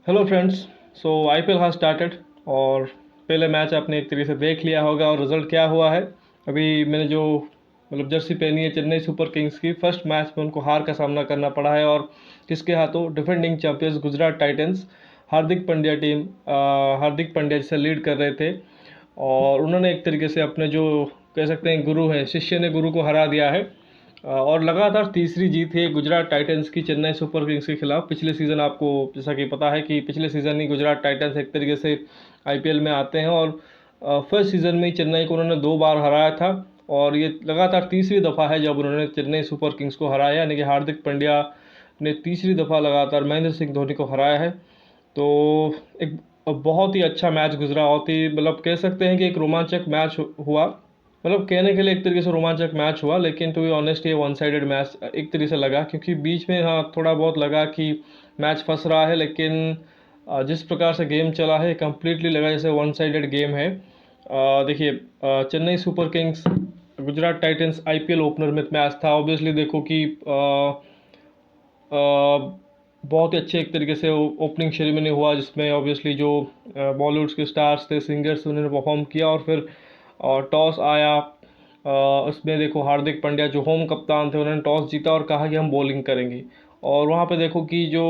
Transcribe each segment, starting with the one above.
Hello friends. So IPL has started और पहले match आपने एक तरीके से देख लिया होगा और रिजल्ट क्या हुआ है। अभी मैंने जो जर्सी पहनी है चेन्नई सुपर किंग्स की, फर्स्ट मैच में उनको हार का सामना करना पड़ा है और किसके हाथों, defending champions Gujarat Titans. Hardik Pandya team Hardik Pandya जिसे लीड कर रहे थे और उन्होंने एक तरीके से अपने जो कह सकते हैं गुरु हैं, शिष्य ने गुरु को हरा दिया है। और लगातार तीसरी जीत है गुजरात टाइटंस की चेन्नई सुपर किंग्स के खिलाफ। पिछले सीज़न आपको जैसा कि पता है कि पिछले सीज़न ही गुजरात टाइटंस एक तरीके से आईपीएल में आते हैं और फर्स्ट सीज़न में ही चेन्नई को उन्होंने 2 बार हराया था और ये लगातार तीसरी दफ़ा है जब उन्होंने चेन्नई सुपर किंग्स को हराया, यानी कि हार्दिक पांड्या ने तीसरी दफ़ा लगातार महेंद्र सिंह धोनी को हराया है। तो एक बहुत ही अच्छा मैच गुजरा, बहुत ही कह सकते हैं कि एक रोमांचक मैच हुआ। कहने के लिए एक तरीके से रोमांचक मैच हुआ, लेकिन टू बी ऑनेस्ट ये वन साइडेड मैच एक तरीके से लगा, क्योंकि बीच में हाँ थोड़ा बहुत लगा कि मैच फंस रहा है, लेकिन जिस प्रकार से गेम चला है कम्प्लीटली लगा जैसे वन साइडेड गेम है। देखिए, Chennai super Kings Gujarat Titans IPL opener में मैच था। ऑब्वियसली देखो कि बहुत ही अच्छे एक तरीके से ओपनिंग सेरेमनी हुआ, जिसमें ऑब्वियसली जो बॉलीवुड के स्टार्स थे, सिंगर्स, उन्होंने परफॉर्म किया और फिर टॉस आया। उसमें देखो हार्दिक पांड्या जो होम कप्तान थे, उन्होंने टॉस जीता और कहा कि हम बॉलिंग करेंगे। और वहाँ पे देखो कि जो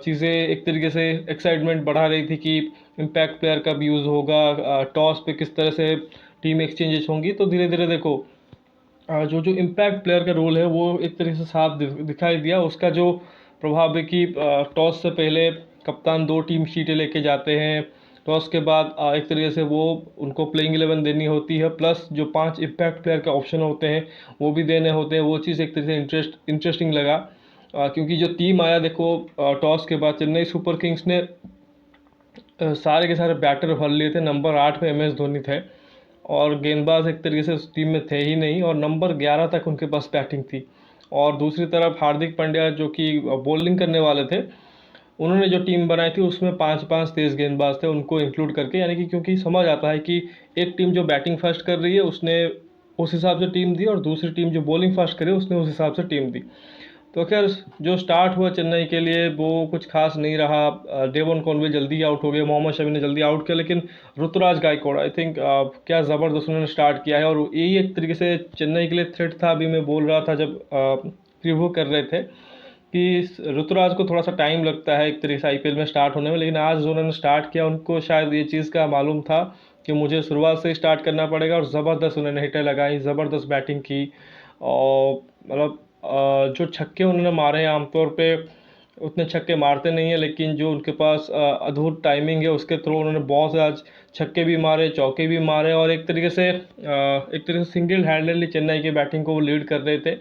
चीज़ें एक तरीके से एक्साइटमेंट बढ़ा रही थी कि इम्पैक्ट प्लेयर कब यूज़ होगा, टॉस पे किस तरह से टीम एक्सचेंजेस होंगी। तो धीरे धीरे देखो जो जो इम्पैक्ट प्लेयर का रोल है वो एक तरीके से साफ दिखाई दिया। उसका जो प्रभाव है कि टॉस से पहले कप्तान 2 टीम शीटें लेके जाते हैं। टॉस के बाद एक तरीके से वो उनको प्लेइंग 11 देनी होती है, प्लस जो 5 इम्पैक्ट प्लेयर का ऑप्शन होते हैं वो भी देने होते हैं। वो चीज़ एक तरीके से इंटरेस्टिंग लगा, क्योंकि जो टीम आया देखो टॉस के बाद चेन्नई सुपर किंग्स ने सारे के सारे बैटर भर लिए थे। नंबर 8 पे एम एस धोनी थे और गेंदबाज एक तरीके से उस टीम में थे ही नहीं, और नंबर 11 तक उनके पास बैटिंग थी। और दूसरी तरफ हार्दिक पांड्या जो कि बॉलिंग करने वाले थे, उन्होंने जो टीम बनाई थी उसमें 5-5 तेज़ गेंदबाज थे उनको इंक्लूड करके, यानी कि क्योंकि समझ आता है कि एक टीम जो बैटिंग फर्स्ट कर रही है उसने उस हिसाब से टीम दी और दूसरी टीम जो बॉलिंग फर्स्ट करे उसने उस हिसाब से टीम दी। तो खैर जो स्टार्ट हुआ चेन्नई के लिए वो कुछ खास नहीं रहा। डेवन कॉनवे जल्दी आउट हो गए, मोहम्मद शमी ने जल्दी आउट किया, लेकिन ऋतुराज गायकवाड़ आई थिंक क्या ज़बरदस्त उन्होंने स्टार्ट किया है और यही एक तरीके से चेन्नई के लिए थ्रेट था। अभी मैं बोल रहा था जब प्रीव्यू कर रहे थे कि ऋतुराज को थोड़ा सा टाइम लगता है एक तरीके से आईपीएल में स्टार्ट होने में, लेकिन आज जो उन्होंने स्टार्ट किया उनको शायद ये चीज़ का मालूम था कि मुझे शुरुआत से स्टार्ट करना पड़ेगा, और ज़बरदस्त उन्होंने हिटें लगाई, ज़बरदस्त बैटिंग की। और जो छक्के उन्होंने मारे हैं आमतौर पे उतने छक्के मारते नहीं हैं, लेकिन जो उनके पास अद्भुत टाइमिंग है उसके थ्रू उन्होंने बहुत से आज छक्के भी मारे, चौके भी मारे और एक तरीके से सिंगल हैंडेडली चेन्नई की बैटिंग को वो लीड कर रहे थे।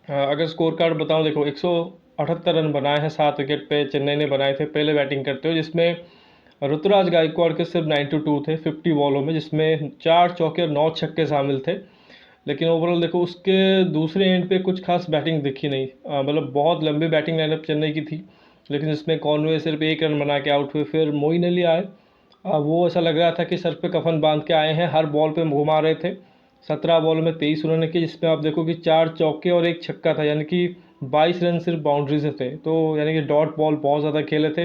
अगर स्कोर कार्ड बताऊं, देखो 178 रन बनाए हैं 7 विकेट पे चेन्नई ने बनाए थे पहले बैटिंग करते हुए, जिसमें ऋतुराज गायकवाड़ के सिर्फ 92 थे 50 बॉलों में, जिसमें 4 चौके और 9 छक्के शामिल थे। लेकिन ओवरऑल देखो उसके दूसरे एंड पे कुछ खास बैटिंग दिखी नहीं। बहुत लंबी बैटिंग लाइनअप चेन्नई की थी, लेकिन इसमें कॉनवे सिर्फ 1 रन बना के आउट हुए। फिर मोइन अली आए, वो ऐसा लग रहा था कि सर पे कफन बांध के आए हैं, हर बॉल पे घुमा रहे थे। 17 बॉल में 23 उन्होंने किए, जिसमें आप देखो कि 4 चौके और 1 छक्का था, यानी कि 22 रन सिर्फ बाउंड्री से थे। तो यानी कि डॉट बॉल बहुत ज़्यादा खेले थे।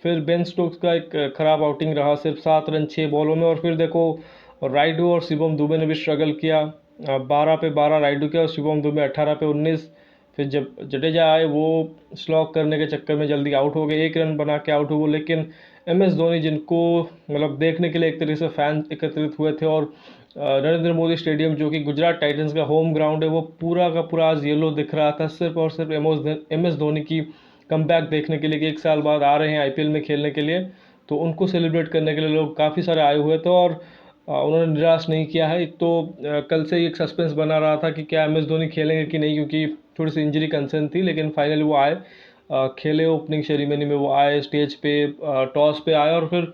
फिर बेन स्टोक्स का एक ख़राब आउटिंग रहा, सिर्फ 7 रन 6 बॉलों में। और फिर देखो राइडू और शिवम दुबे ने भी स्ट्रगल किया, 12 पे 12 राइडू के और शिवम दुबे 18 पे 19। फिर जब जडेजा आए वो स्लॉग करने के चक्कर में जल्दी आउट हो गए, 1 रन बना के आउट हुए। लेकिन एम एस धोनी जिनको देखने के लिए एक तरीके से फैन एकत्रित हुए थे, और नरेंद्र मोदी स्टेडियम जो कि गुजरात टाइटंस का होम ग्राउंड है वो पूरा का पूरा आज येलो दिख रहा था, सिर्फ और सिर्फ एम एस धोनी की कमबैक देखने के लिए कि 1 साल बाद आ रहे हैं आईपीएल में खेलने के लिए। तो उनको सेलिब्रेट करने के लिए लोग काफ़ी सारे आए हुए थे और उन्होंने निराश नहीं किया है। एक तो कल से ही एक सस्पेंस बना रहा था कि क्या एम एस धोनी खेलेंगे कि नहीं, क्योंकि थोड़ी सी इंजरी कंसर्न थी, लेकिन फाइनली वो आए, खेले ओपनिंग सेरेमनी में, वो आए स्टेज पे, टॉस पे आए और फिर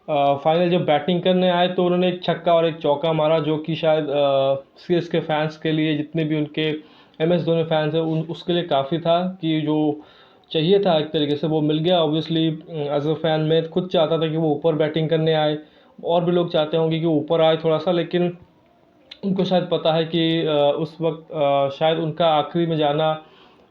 फाइनल जब बैटिंग करने आए तो उन्होंने 1 छक्का और 1 चौका मारा, जो कि शायद सीएसके फैंस के लिए, जितने भी उनके एम एस धोनी फैंस हैं उसके लिए काफ़ी था कि जो चाहिए था एक तरीके से वो मिल गया। ऑब्वियसली एज अ फैन मैं खुद चाहता था कि वो ऊपर बैटिंग करने आए, और भी लोग चाहते होंगे कि वो ऊपर आए थोड़ा सा, लेकिन उनको शायद पता है कि उस वक्त शायद उनका आखिरी में जाना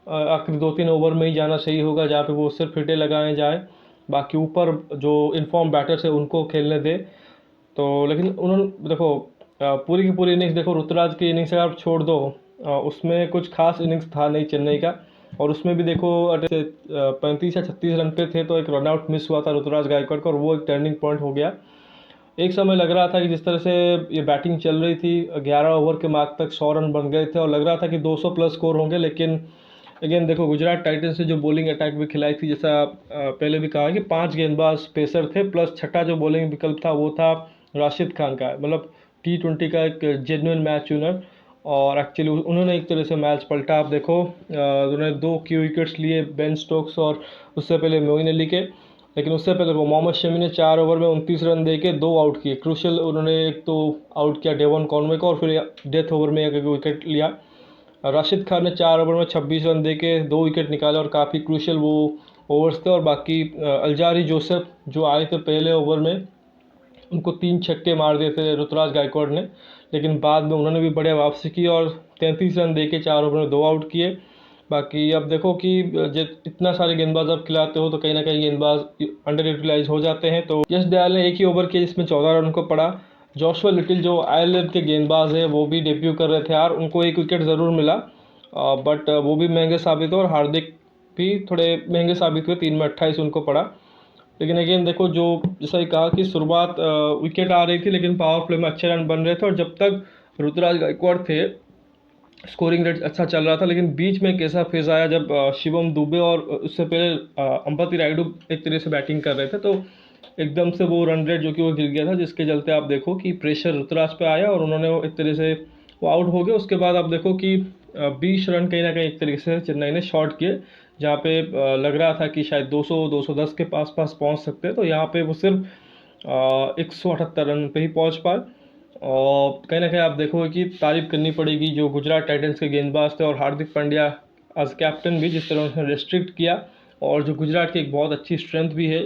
आखिरी 2-3 ओवर में ही जाना सही होगा, जहाँ पे वो सिर्फ हिटे लगाए जाए, बाकी ऊपर जो इन्फॉर्म बैटर्स है उनको खेलने दे। तो लेकिन उन्होंने देखो पूरी की पूरी इनिंग्स देखो, ऋतुराज की इनिंग्स अगर आप छोड़ दो, उसमें कुछ खास इनिंग्स था नहीं चेन्नई का। और उसमें भी देखो 35 या 36 रन पे थे, तो एक रनआउट मिस हुआ था ऋतुराज गायकवाड़ का, और वो एक टर्निंग पॉइंट हो गया। एक समय लग रहा था कि जिस तरह से ये बैटिंग चल रही थी, 11 ओवर के मार्क तक 100 रन बन गए थे और लग रहा था कि 200 प्लस स्कोर होंगे। लेकिन अगेन देखो, गुजरात टाइटंस से जो बॉलिंग अटैक भी खिलाई थी, जैसा पहले भी कहा कि 5 गेंदबाज पेसर थे, प्लस छठा जो बॉलिंग विकल्प था वो था राशिद खान का, मतलब T20 का एक जेन्युइन मैच विनर। और एक्चुअली उन्होंने एक तरह से मैच पलटा। आप देखो उन्होंने 2 की विकेट्स लिए, बेन स्टोक्स और उससे पहले मोइन अली के। लेकिन उससे पहले वो मोहम्मद शमी ने 4 ओवर में 29 रन दे के 2 आउट किए, क्रूशल उन्होंने एक तो आउट किया डेवन कॉनवे को, और फिर डेथ ओवर में एक विकेट लिया। राशिद खान ने 4 ओवर में 26 रन दे के 2 विकेट निकाले, और काफ़ी क्रूशल वो ओवर्स थे। और बाकी अल्जारी जोसेफ जो आए थे पहले ओवर में, उनको 3 छक्के मार दिए थे ऋतुराज गायकवाड़ ने, लेकिन बाद में उन्होंने भी बढ़िया वापसी की और 33 रन दे के 4 ओवर में 2 आउट किए। बाकी अब देखो कि जब इतना सारे गेंदबाज आप खिलाते हो तो कहीं ना कहीं गेंदबाज अंडर यूटिलाइज हो जाते हैं। तो यश दयाल ने एक ही ओवर किया जिसमें 14 रन को पड़ा। जॉशुआ लिटिल जो आयरलैंड के गेंदबाज है, वो भी डेब्यू कर रहे थे यार, उनको एक विकेट ज़रूर मिला, बट वो भी महंगे साबित हुए, और हार्दिक भी थोड़े महंगे साबित हुए, 3 में 28 उनको पड़ा। लेकिन अगेन देखो, जो जैसा ही कहा कि शुरुआत विकेट आ रही थी, लेकिन पावर प्ले में अच्छे रन बन रहे थे, और जब तक ऋतुराज गायकवाड़ थे स्कोरिंग रेट अच्छा चल रहा था। लेकिन बीच में एक ऐसा फेज आया जब शिवम दुबे और उससे पहले अंबती रायडू एक तरह से बैटिंग कर रहे थे, तो एकदम से वो रन रेट जो कि वो गिर गया था, जिसके चलते आप देखो कि प्रेशर ऋतुराज पे आया और उन्होंने वो एक तरह से वो आउट हो गए। उसके बाद आप देखो कि 20 रन कहीं ना कहीं एक तरीके से चेन्नई ने शॉर्ट किए, जहाँ पे लग रहा था कि शायद 200-210 के पास पास पहुँच सकते हैं, तो यहाँ पे वो सिर्फ 178 रन पे ही पहुँच पाए। और कहीं ना कहीं आप देखोगे कि तारीफ करनी पड़ेगी जो गुजरात टाइटंस के गेंदबाज थे और हार्दिक पांड्या एज कैप्टन भी, जिस तरह उन्होंने रिस्ट्रिक्ट किया। और जो गुजरात की एक बहुत अच्छी स्ट्रेंथ भी है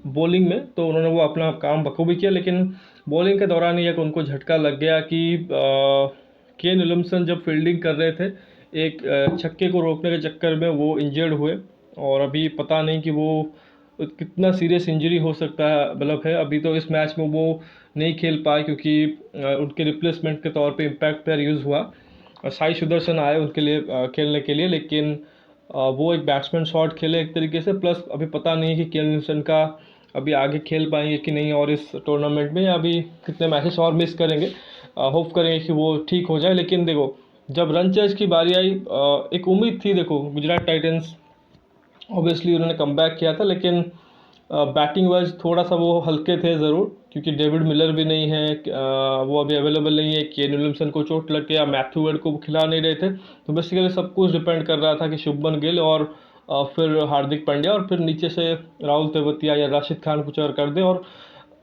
बॉलिंग में, तो उन्होंने वो अपना काम बखूबी किया। लेकिन बॉलिंग के दौरान ही एक उनको झटका लग गया कि केन विलियमसन जब फील्डिंग कर रहे थे, एक छक्के को रोकने के चक्कर में वो इंजर्ड हुए, और अभी पता नहीं कि वो कितना सीरियस इंजरी हो सकता है, मतलब है। अभी तो इस मैच में वो नहीं खेल पाए, क्योंकि उनके रिप्लेसमेंट के तौर पे इम्पैक्ट प्लेयर यूज़ हुआ। साई सुदर्शन आए उनके लिए खेलने के लिए, लेकिन वो एक बैट्समैन शॉट खेले एक तरीके से। प्लस अभी पता नहीं है कि केन विलियमसन का अभी आगे खेल पाएंगे कि नहीं, और इस टूर्नामेंट में, या अभी कितने मैचेस और मिस करेंगे। होप करेंगे कि वो ठीक हो जाए। लेकिन देखो, जब रन चेज की बारी आई, एक उम्मीद थी, देखो गुजरात टाइटंस ऑब्वियसली उन्होंने कमबैक किया था, लेकिन बैटिंग वाइज थोड़ा सा वो हल्के थे ज़रूर, क्योंकि डेविड मिलर भी नहीं है, वो अभी अवेलेबल नहीं है, केन विलियमसन को चोट लग गया, मैथ्यू वेड को खिला नहीं रहे थे। तो बेसिकली सब कुछ डिपेंड कर रहा था कि शुभमन गिल और फिर हार्दिक पांड्या, और फिर नीचे से राहुल तेवतिया या राशिद खान कुछ और कर दे, और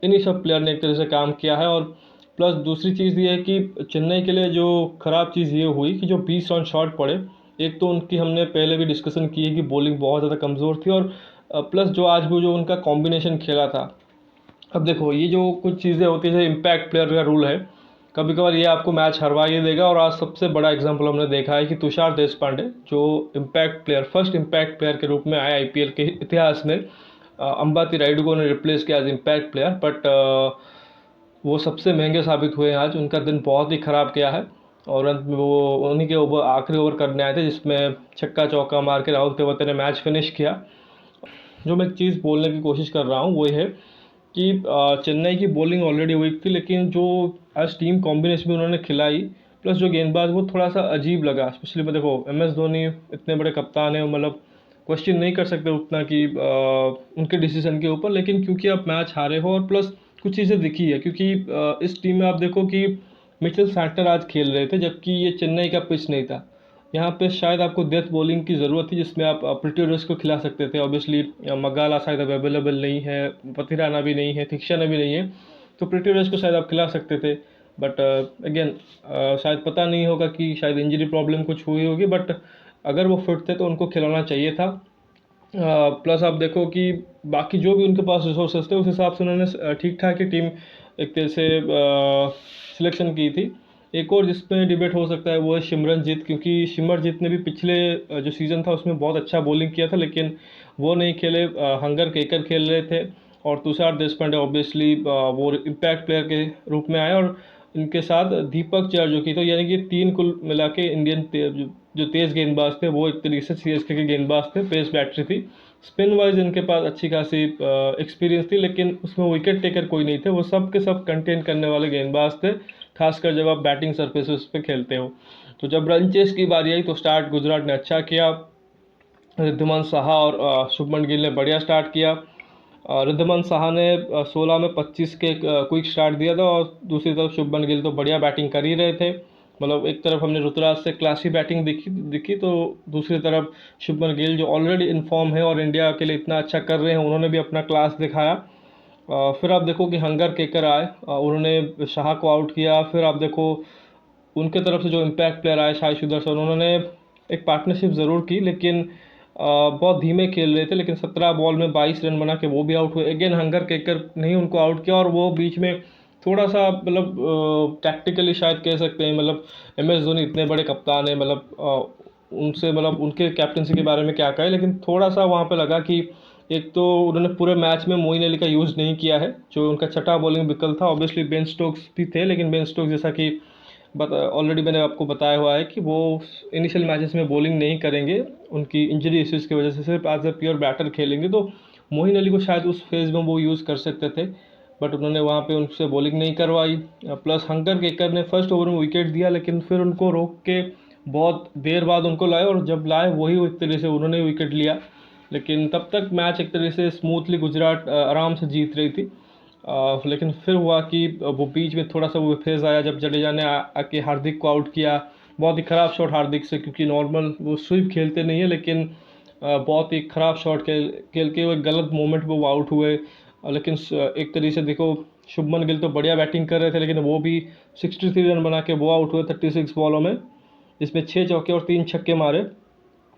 इन्हीं सब प्लेयर ने एक तरह से काम किया है। और प्लस दूसरी चीज़ ये है कि चेन्नई के लिए जो ख़राब चीज़ ये हुई कि जो 20 रन शॉट पड़े, एक तो उनकी हमने पहले भी डिस्कशन की है कि बॉलिंग बहुत ज़्यादा कमज़ोर थी, और प्लस जो आज भी जो उनका कॉम्बिनेशन खेला था। अब देखो, ये जो कुछ चीज़ें होती है, इम्पैक्ट प्लेयर का रूल है, कभी कभार ये आपको मैच हरवा ही देगा। और आज सबसे बड़ा एग्जांपल हमने देखा है कि तुषार देशपांडे जो impact player, first impact player के रूप में आए आईपीएल के इतिहास में, अंबाती रायडू को उन्होंने रिप्लेस किया एज इम्पैक्ट प्लेयर, बट वो सबसे महंगे साबित हुए हैं आज। उनका दिन बहुत ही ख़राब गया है, और अंत में वो उन्हीं के ओवर, आखिरी ओवर करने आए थे, जिसमें छक्का चौका मार के राहुल तेवतिया ने मैच फिनिश किया। जो मैं एक चीज़ बोलने की कोशिश कर रहा हूँ वो है कि चेन्नई की बॉलिंग ऑलरेडी वीक थी, लेकिन जो आज टीम कॉम्बिनेशन में उन्होंने खिलाई, प्लस जो गेंदबाज, वो थोड़ा सा अजीब लगा। स्पेशली मैं देखो, MS धोनी इतने बड़े कप्तान हैं, मतलब क्वेश्चन नहीं कर सकते उतना कि उनके डिसीजन के ऊपर, लेकिन क्योंकि आप मैच हारे हो, और प्लस कुछ चीज़ें दिखी है, क्योंकि इस टीम में आप देखो कि मिचेल सैंटनर आज खेल रहे थे, जबकि ये चेन्नई का पिच नहीं था। यहाँ पे शायद आपको डेथ बॉलिंग की ज़रूरत थी, जिसमें आप प्रिटोरियस को खिला सकते थे। ऑब्वियसली मगाला शायद अवेलेबल नहीं है, पथिराना भी नहीं है, थिक्शन भी नहीं है, तो प्रिटोरियस को शायद आप खिला सकते थे। बट अगेन शायद पता नहीं होगा कि शायद इंजरी प्रॉब्लम कुछ हुई होगी, बट अगर वो फिट थे तो उनको खिलाना चाहिए था। प्लस आप देखो कि बाकी जो भी उनके पास रिसोर्सेज थे, उस हिसाब से उन्होंने ठीक ठाक ही टीम एक तरह से सिलेक्शन की थी। एक और जिसमें डिबेट हो सकता है वो है सिमरनजीत, क्योंकि सिमरनजीत ने भी पिछले जो सीज़न था उसमें बहुत अच्छा बॉलिंग किया था, लेकिन वो नहीं खेले, हंगर केकर खेल रहे थे। और तुषार देशपांडे ऑब्वियसली वो इम्पैक्ट प्लेयर के रूप में आए, और इनके साथ दीपक चहर जो कि, तो यानी कि तीन कुल मिला के इंडियन जो तेज़ गेंदबाज थे वो एक तरीके से सीएसके के गेंदबाज थे, पेस बैटरी थी। स्पिन वाइज इनके पास अच्छी खासी एक्सपीरियंस थी, लेकिन उसमें विकेट टेकर कोई नहीं थे। वो सब के सब कंटेन करने वाले गेंदबाज थे, खासकर जब आप बैटिंग सरफेसेस पे खेलते हो। तो जब रन चेस की बारी आई तो स्टार्ट गुजरात ने अच्छा किया। रिद्धिमान साहा और शुभमन गिल ने बढ़िया स्टार्ट किया। रिद्धिमान साहा ने 16 में 25 के क्विक स्टार्ट दिया था, और दूसरी तरफ शुभमन गिल तो बढ़िया बैटिंग कर ही रहे थे। मतलब एक तरफ हमने ऋतुराज से क्लासी बैटिंग दिखी, तो दूसरी तरफ शुभमन गिल जो ऑलरेडी इन फॉर्म है और इंडिया के लिए इतना अच्छा कर रहे हैं, उन्होंने भी अपना क्लास दिखाया। फिर आप देखो कि हंगर केकर आए, उन्होंने शाह को आउट किया। फिर आप देखो उनके तरफ से जो इम्पैक्ट प्लेयर आए शाही सुदर्शन, उन्होंने एक पार्टनरशिप ज़रूर की, लेकिन बहुत धीमे खेल रहे थे। लेकिन 17 बॉल में 22 रन बना के वो भी आउट हुए। अगेन हंगर केकर नहीं उनको आउट किया, और वो बीच में थोड़ा सा मतलब टैक्टिकली शायद कह सकते हैं, मतलब MS धोनी इतने बड़े कप्तान हैं, मतलब उनसे मतलब उनके कैप्टनसी के बारे में क्या कहें, लेकिन थोड़ा सा वहाँ पे लगा कि एक तो उन्होंने पूरे मैच में मोइन अली का यूज़ नहीं किया है, जो उनका छठा बॉलिंग विकल्प था। ऑब्वियसली बेन स्टोक्स भी थे, लेकिन बेन स्टोक्स जैसा कि ऑलरेडी मैंने आपको बताया हुआ है कि वो इनिशियल मैचेस में बॉलिंग नहीं करेंगे, उनकी इंजरी इश्यूज़ की वजह से सिर्फ एज ए प्योर बैटर खेलेंगे। तो मोइन अली को शायद उस फेज़ में वो यूज़ कर सकते थे, बट उन्होंने वहाँ पे उनसे बॉलिंग नहीं करवाई। प्लस हंगर केकर ने फर्स्ट ओवर में विकेट दिया, लेकिन फिर उनको रोक के बहुत देर बाद उनको लाए, और जब लाए वही एक तरह से उन्होंने विकेट लिया। लेकिन तब तक मैच एक तरह से स्मूथली गुजरात आराम से जीत रही थी। लेकिन फिर हुआ कि वो बीच में थोड़ा सा वो फेज़ आया जब जडेजा ने आके हार्दिक को आउट किया। बहुत ही ख़राब शॉट हार्दिक से, क्योंकि नॉर्मल वो स्वीप खेलते नहीं है, लेकिन बहुत ही ख़राब शॉट खेल के वो एक गलत मोमेंट पे वो आउट हुए। लेकिन एक तरीके से देखो शुभमन गिल तो बढ़िया बैटिंग कर रहे थे, लेकिन वो भी 63 रन बना के वो आउट हुए 36 बॉलों में, जिसमें 6 चौके और 3 छक्के मारे।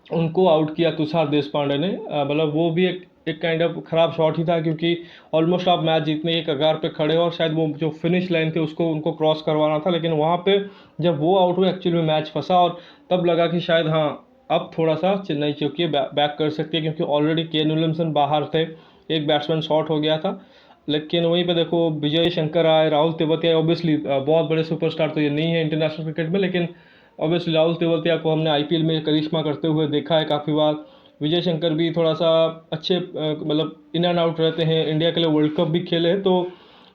उनको आउट किया तुषार देशपांडे ने। मतलब वो भी एक काइंड ऑफ ख़राब शॉट ही था, क्योंकि ऑलमोस्ट आप मैच जीतने के कगार पे खड़े हो, और शायद वो जो फिनिश लाइन थी उसको उनको क्रॉस करवाना था। लेकिन वहाँ पे जब वो आउट हुए एक्चुअली में मैच फंसा, और तब लगा कि शायद हाँ अब थोड़ा सा चेन्नई चौकी बैक कर सकती है, क्योंकि ऑलरेडी केन विलियमसन बाहर थे, एक बैट्समैन शॉट हो गया था। लेकिन वहीं पे देखो विजय शंकर आए, राहुल तेवतिया, ऑब्वियसली बहुत बड़े सुपरस्टार तो ये नहीं है इंटरनेशनल क्रिकेट में, लेकिन ऑब्वियसली राहुल तेवतिया को हमने IPL में करिश्मा करते हुए देखा है काफ़ी बार। विजय शंकर भी थोड़ा सा अच्छे मतलब इन एंड आउट रहते हैं, इंडिया के लिए वर्ल्ड कप भी खेले हैं। तो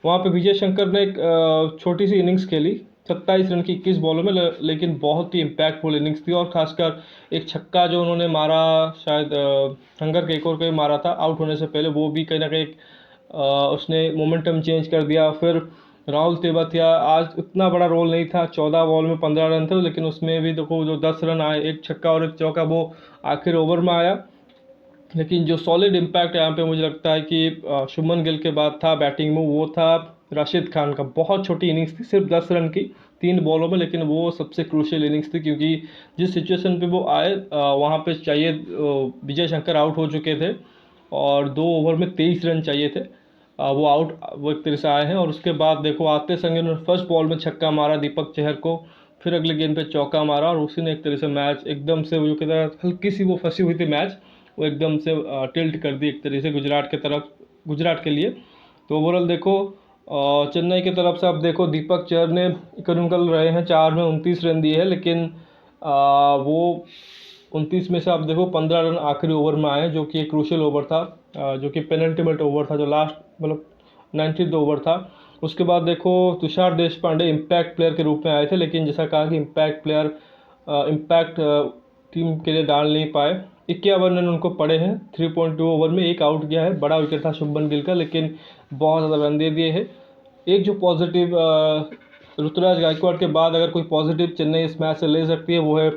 वहाँ पे विजय शंकर ने एक छोटी सी इनिंग्स खेली 27 रन की 21 बॉलों में, लेकिन बहुत ही इम्पैक्टफुल इनिंग्स थी। और खासकर एक छक्का जो उन्होंने मारा, शायद हंगर केकोर को ही मारा था आउट होने से पहले, वो भी कहीं ना कहीं उसने मोमेंटम चेंज कर दिया। फिर राहुल तेवतिया आज इतना बड़ा रोल नहीं था, 14 बॉल में 15 रन थे, लेकिन उसमें भी देखो जो 10 रन आए, एक छक्का और एक चौका, वो आखिर ओवर में आया। लेकिन जो सॉलिड इम्पैक्ट यहाँ पे मुझे लगता है कि शुभमन गिल के बाद था बैटिंग में, वो था राशिद खान का। बहुत छोटी इनिंग्स थी, सिर्फ 10 रन की 3 बॉलों में, लेकिन वो सबसे क्रूशियल इनिंग्स थी, क्योंकि जिस सिचुएशन पे वो आए वहाँ पे चाहिए विजय शंकर आउट हो चुके थे, और 2 ओवर में 23 रन चाहिए थे। वो एक तरह से आए हैं। और उसके बाद देखो आते संगे उन्होंने फर्स्ट बॉल में छक्का मारा दीपक चहर को, फिर अगले गेंद पे चौका मारा, और उसी ने एक तरह से मैच एकदम से वो जो कहता है हल्की सी वो फंसी हुई थी मैच, वो एकदम से टिल्ट कर दी एक तरह से गुजरात के तरफ, गुजरात के लिए। तो ओवरऑल देखो चेन्नई की तरफ से अब देखो दीपक चहर ने इकोनॉमिकल रहे हैं, 4 में 29 रन दिए हैं, लेकिन वो 29 में से आप देखो 15 रन आखिरी ओवर में आए, जो कि एक क्रूशियल ओवर था, जो कि पेनल्टीमेट ओवर था, जो लास्ट मतलब 90th ओवर था। उसके बाद देखो तुषार देशपांडे इम्पैक्ट प्लेयर के रूप में आए थे, लेकिन जैसा कहा कि इम्पैक्ट प्लेयर इम्पैक्ट टीम के लिए डाल नहीं पाए। 51 रन उनको पड़े हैं 3.2 ओवर में, एक आउट गया है, बड़ा विकेट था शुभमन गिल का, लेकिन बहुत ज़्यादा रन दे दिए हैं। एक जो पॉजिटिव ऋतुराज गायकवाड़ के बाद अगर कोई पॉजिटिव चेन्नई इस मैच से ले सकती है, वो है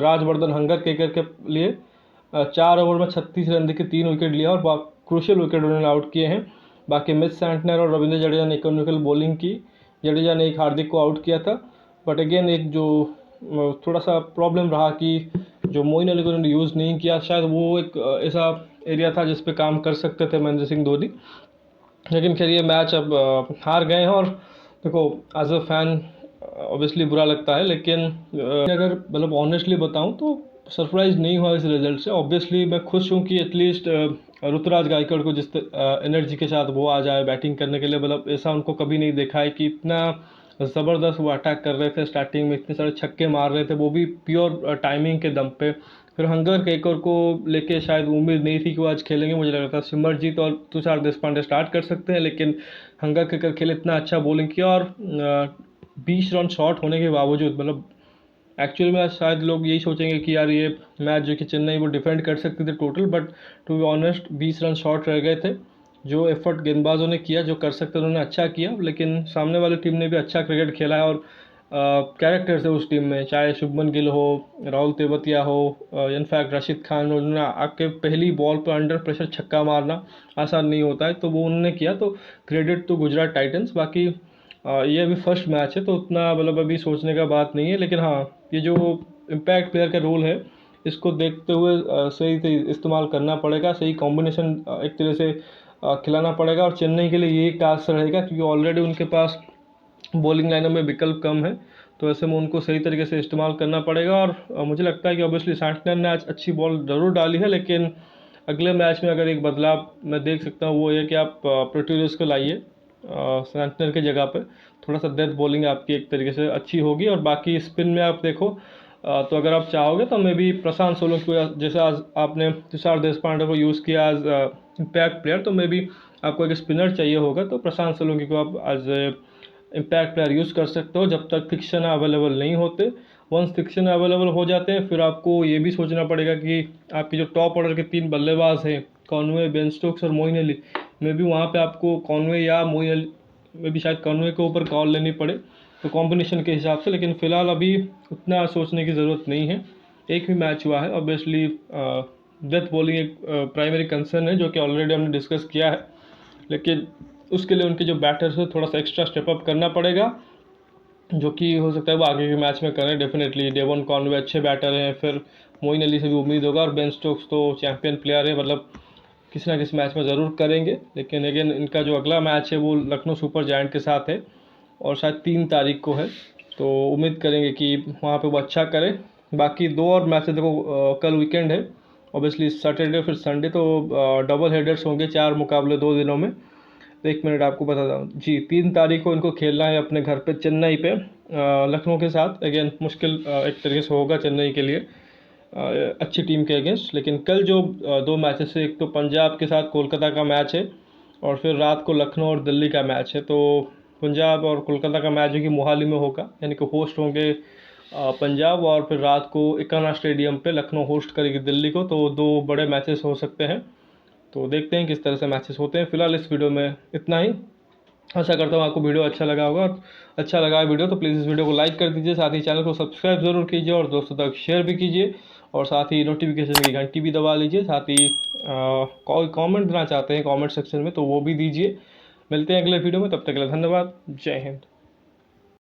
राजवर्धन हंगर केकर के लिए। 4 ओवर में 36 रन देके 3 विकेट लिया, और क्रूशियल विकेट उन्होंने आउट किए हैं। बाकी मिच सैंटनर और रविंद्र जडेजा ने इकोनॉमिकल बॉलिंग की। जडेजा ने एक हार्दिक को आउट किया था, बट अगेन एक जो थोड़ा सा प्रॉब्लम रहा कि जो मोइन अली को उन्होंने यूज़ नहीं किया, शायद वो एक ऐसा एरिया था जिस पे काम कर सकते थे महेंद्र सिंह धोनी। लेकिन खैर ये मैच अब हार गए हैं, और देखो एज अ फैन ऑब्वियसली बुरा लगता है, लेकिन अगर मतलब ऑनेस्टली बताऊं तो सरप्राइज नहीं हुआ इस रिजल्ट से। ऑब्वियसली मैं खुश हूं कि एटलीस्ट ऋतुराज गायकवाड़ को जिस एनर्जी के साथ वो आ जाए बैटिंग करने के लिए, मतलब ऐसा उनको कभी नहीं देखा है कि इतना ज़बरदस्त वो अटैक कर रहे थे, स्टार्टिंग में इतने सारे छक्के मार रहे थे, वो भी प्योर टाइमिंग के दम पे। फिर हंगर केकर को लेके शायद उम्मीद नहीं थी कि वो आज खेलेंगे, मुझे लग रहा था सिमरजीत और तुषार देशपांडे स्टार्ट कर सकते हैं, लेकिन हंगर केकर खेले, इतना अच्छा बॉलिंग किया और 20 रन शॉर्ट होने के बावजूद, मतलब एक्चुअल में शायद लोग यही सोचेंगे कि यार ये मैच जो कि चेन्नई वो डिफेंड कर सकती थी total, but to be honest 20 run short रह गए थे। जो एफर्ट गेंदबाजों ने किया, जो कर सकते उन्होंने अच्छा किया, लेकिन सामने वाली टीम ने भी अच्छा क्रिकेट खेला है। और कैरेक्टर्स है उस टीम में, चाहे शुभमन गिल हो, राहुल तेवतिया हो, इनफैक्ट राशिद खान हो, उन्होंने आके पहली बॉल पर अंडर प्रेशर छक्का मारना आसान नहीं होता है, तो वो उन्होंने किया, तो क्रेडिट तो गुजरात टाइटंस। बाकी ये अभी फर्स्ट मैच है तो उतना मतलब अभी सोचने का बात नहीं है, लेकिन हाँ ये जो इम्पैक्ट प्लेयर का रोल है इसको देखते हुए सही से इस्तेमाल करना पड़ेगा, सही कॉम्बिनेशन एक तरह से खिलाना पड़ेगा। और चेन्नई के लिए ये एक टास्क रहेगा क्योंकि ऑलरेडी उनके पास बॉलिंग लाइनों में विकल्प कम है, तो ऐसे में उनको सही तरीके से इस्तेमाल करना पड़ेगा। और मुझे लगता है कि ऑब्वियसली सैंटनर ने आज अच्छी बॉल ज़रूर डाली है, लेकिन अगले मैच में अगर एक बदलाव मैं देख सकता हूँ वो ये कि आप प्रोट्यूरस को लाइए सैंटनर की जगह पे, थोड़ा सा डेथ बॉलिंग आपकी एक तरीके से अच्छी होगी। और बाकी स्पिन में आप देखो तो अगर आप चाहोगे तो मे भी प्रशांत सोलंकी को, जैसे आज आपने तुषार देशपांडे को यूज़ किया एज इम्पैक्ट प्लेयर, तो मे भी आपको एक स्पिनर चाहिए होगा तो प्रशांत सोलंकी को आप एज इम्पैक्ट प्लेयर यूज़ कर सकते हो जब तक फिक्शन अवेलेबल नहीं होते। वंस फिक्शन अवेलेबल हो जाते हैं फिर आपको ये भी सोचना पड़ेगा कि आपकी जो टॉप ऑर्डर के 3 बल्लेबाज हैं, कॉनवे, बेन स्टोक्स और मोइन अली, में भी वहाँ पे आपको कॉनवे या मोइन अली में भी शायद कॉनवे के ऊपर कॉल लेनी पड़े, तो कॉम्बिनेशन के हिसाब से। लेकिन फ़िलहाल अभी उतना सोचने की ज़रूरत नहीं है, एक भी मैच हुआ है। ऑब्वियसली डेथ बॉलिंग एक प्राइमरी कंसर्न है जो कि ऑलरेडी हमने डिस्कस किया है, लेकिन उसके लिए उनके जो बैटर्स है थोड़ा सा एक्स्ट्रा स्टेप अप करना पड़ेगा, जो कि हो सकता है वो आगे के मैच में करें डेफिनेटली। डेवन कॉनवे अच्छे बैटर हैं, फिर मोइन अली से भी उम्मीद होगा, और बेन स्टोक्स तो चैंपियन प्लेयर है, मतलब किसी ना किसी मैच में ज़रूर करेंगे। लेकिन अगेन इनका जो अगला मैच है वो लखनऊ सुपर जायंट के साथ है और शायद 3 तारीख को है, तो उम्मीद करेंगे कि वहाँ पे वो अच्छा करें। बाकी 2 और मैचेस देखो, कल वीकेंड है ऑब्वियसली, सैटरडे फिर संडे, तो डबल हेडर्स होंगे, 4 मुकाबले 2 दिनों में। तो 1 मिनट आपको बताता हूँ जी, 3 तारीख को इनको खेलना है अपने घर पे चेन्नई पे लखनऊ के साथ। अगेन मुश्किल एक तरीके से होगा चेन्नई के लिए अच्छी टीम के अगेंस्ट। लेकिन कल जो 2 मैचेस है, एक तो पंजाब के साथ कोलकाता का मैच है और फिर रात को लखनऊ और दिल्ली का मैच है। तो पंजाब और कोलकाता का मैच जो कि मोहाली में होगा, यानी कि होस्ट होंगे पंजाब, और फिर रात को इकाना स्टेडियम पे लखनऊ होस्ट करेगी दिल्ली को, तो 2 बड़े मैचेस हो सकते हैं। तो देखते हैं किस तरह से मैचेस होते हैं। फिलहाल इस वीडियो में इतना ही, आशा करता हूँ आपको वीडियो अच्छा लगा होगा। अच्छा लगा है वीडियो तो प्लीज़ इस वीडियो को लाइक कर दीजिए, साथ ही चैनल को सब्सक्राइब ज़रूर कीजिए और दोस्तों तक शेयर भी कीजिए, और साथ ही नोटिफिकेशन की घंटी भी दबा लीजिए। साथ ही कोई कमेंट देना चाहते हैं कमेंट सेक्शन में तो वो भी दीजिए। मिलते हैं अगले वीडियो में, तब तक के लिए धन्यवाद। जय हिंद।